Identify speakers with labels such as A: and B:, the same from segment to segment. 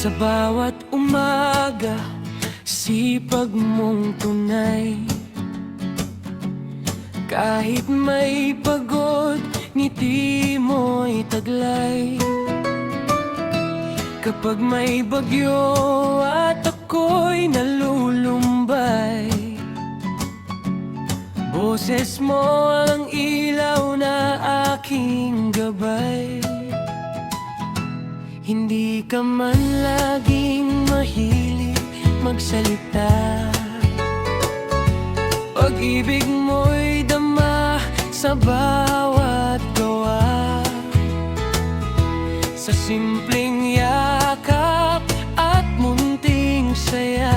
A: Sa bawat umaga, sipag mong tunay. Kahit may pagod, ngiti mo'y taglay. Kapag may bagyo at ako'y nalulumbay, boses mo ang ilaw na aking gabay. Hindi ka man laging mahilig magsalita, pag-ibig mo'y dama sa bawat gawa. Sa simpleng yakap at munting saya,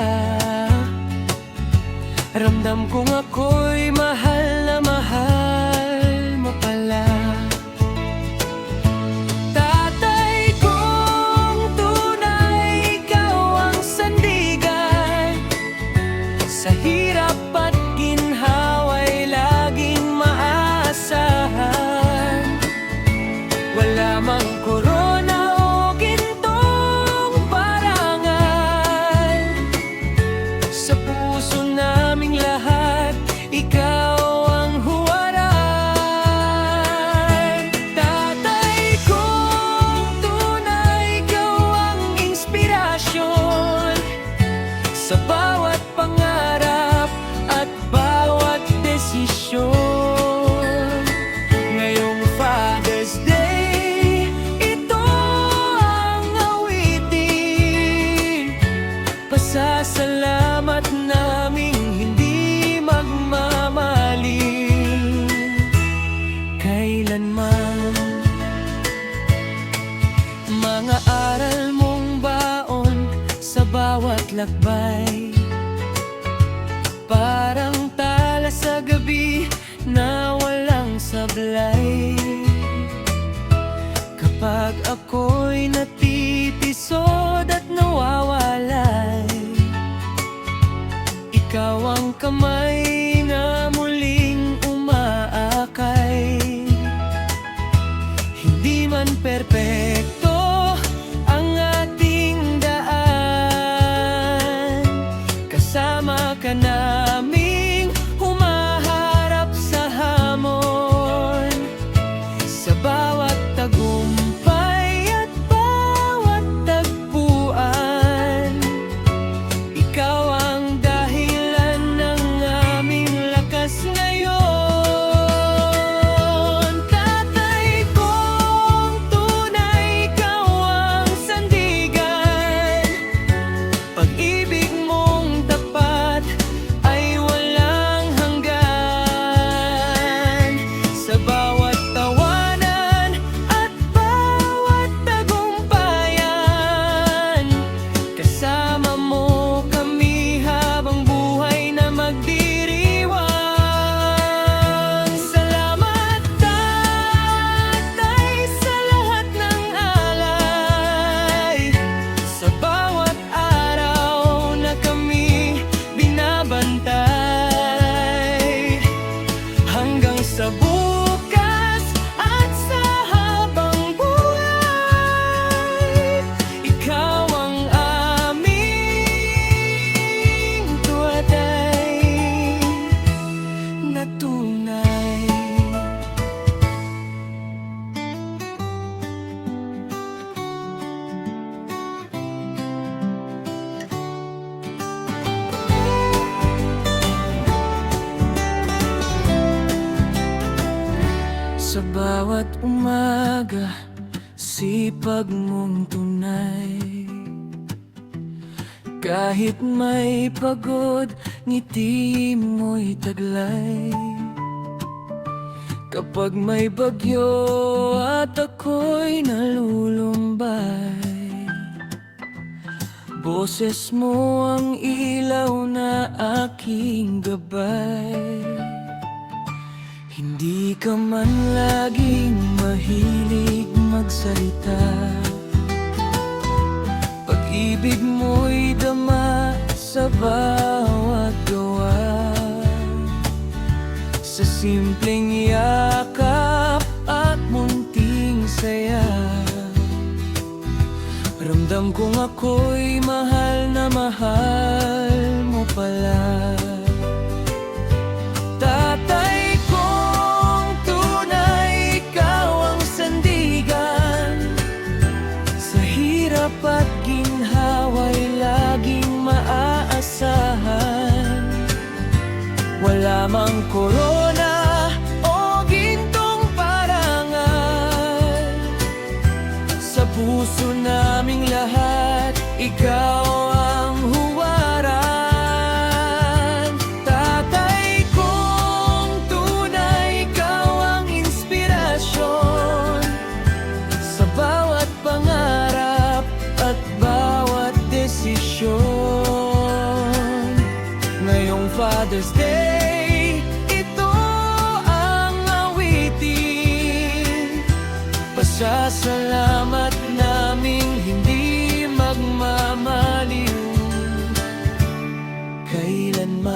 A: ramdam kong ako'y mahal na mahal mo pala. Tatay kong tunay, ikaw ang sandigan. Sa hirap at ginhawa'y laging maasahan. Wala mang korona o gintong parangal, sa puso naming lahat, ikaw ang huwaran. Tatay kong tunay, ikaw ang inspirasyon sa bawat pangarap at bawat desisyon. Ngayong Father's Day, ito ang awitin, pasasalamat naming hindi magmamaling kailanman. Mga aral mong baon sa bawat lakbay, parang tala sa gabi na walang sablay. Kapag ako'y natitisod at nawawalay, ikaw ang kamay na muling umaakay. Hindi man perpekto ang ating daan, kasama ka naming humaharap sa hamon. Sa bawat tagumpay at bawat tagpuan, ikaw ang dahilan ng aming lakas ngayon. Tatay kong tunay, ikaw ang sandigan. Pag-ibig mong tapat ay walang hanggan. Sa bawat tawanan at bawat tagumpayan, kasama mo kami habang buhay na magdiriwang. Salamat tatay sa lahat ng alay, sa bawat araw na kami binabantay. Hanggang sa bukas at sa habang buhay, ikaw ang aming tuwatay na tunay. Sa bawat umaga, sipag mong tunay. Kahit may pagod, ngiti mo'y taglay. Kapag may bagyo at ako'y nalulumbay, boses mo ang ilaw na aking gabay. Hindi ka man laging mahilig magsalita, pag-ibig mo'y dama sa bawat gawa. Sa simpleng yakap at munting saya, ramdam Alam kong ako'y mahal na mahal mo pala. Tatay kong tunay, ikaw ang sandigan. Sa hirap at ginhawa'y laging maaasahan. Wala mang korona o gintong parangal. Sa puso naming lahat, ikaw ang huwaran. Tatay kong tunay, ikaw ang inspirasyon. Sa bawat pangarap at bawat desisyon. Ngayong Father's Day, ito ang awitin. Pasasalamat naming hindi magmamaliw kailanman.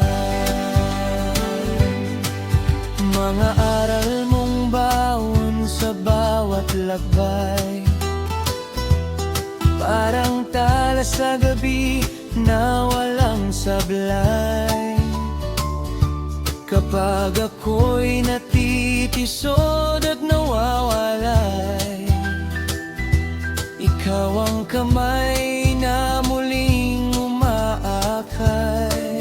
A: Mga aral mong baon sa bawat lakbay, parang tala sa gabi na walang sablay. Kapag ako'y natitisod at nawawalay, ikaw ang kamay na muling umaakay.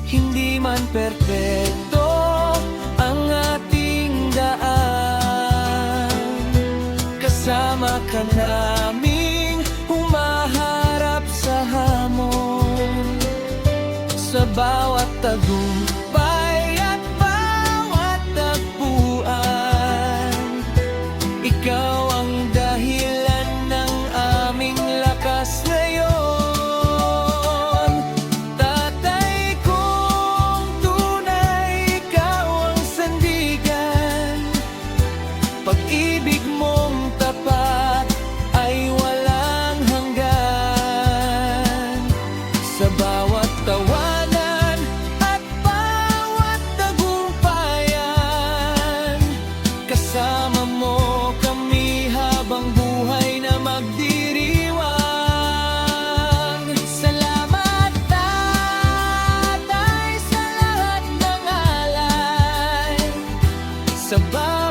A: Hindi man perpekto ang ating daan, kasama ka naming humaharap sa hamon. Sa bawat tagumpay at bawat tagpuan, ikaw ang dahilan ng aming lakas ngayon. Tatay kong tunay, ikaw ang sandigan. Pag-ibig mong tapat ay walang hanggan. Sa bawat tawanan at bawat tagumpayan, kasama mo kami habang buhay na magdiriwang. Salamat tatay sa lahat ng alay, sa bawat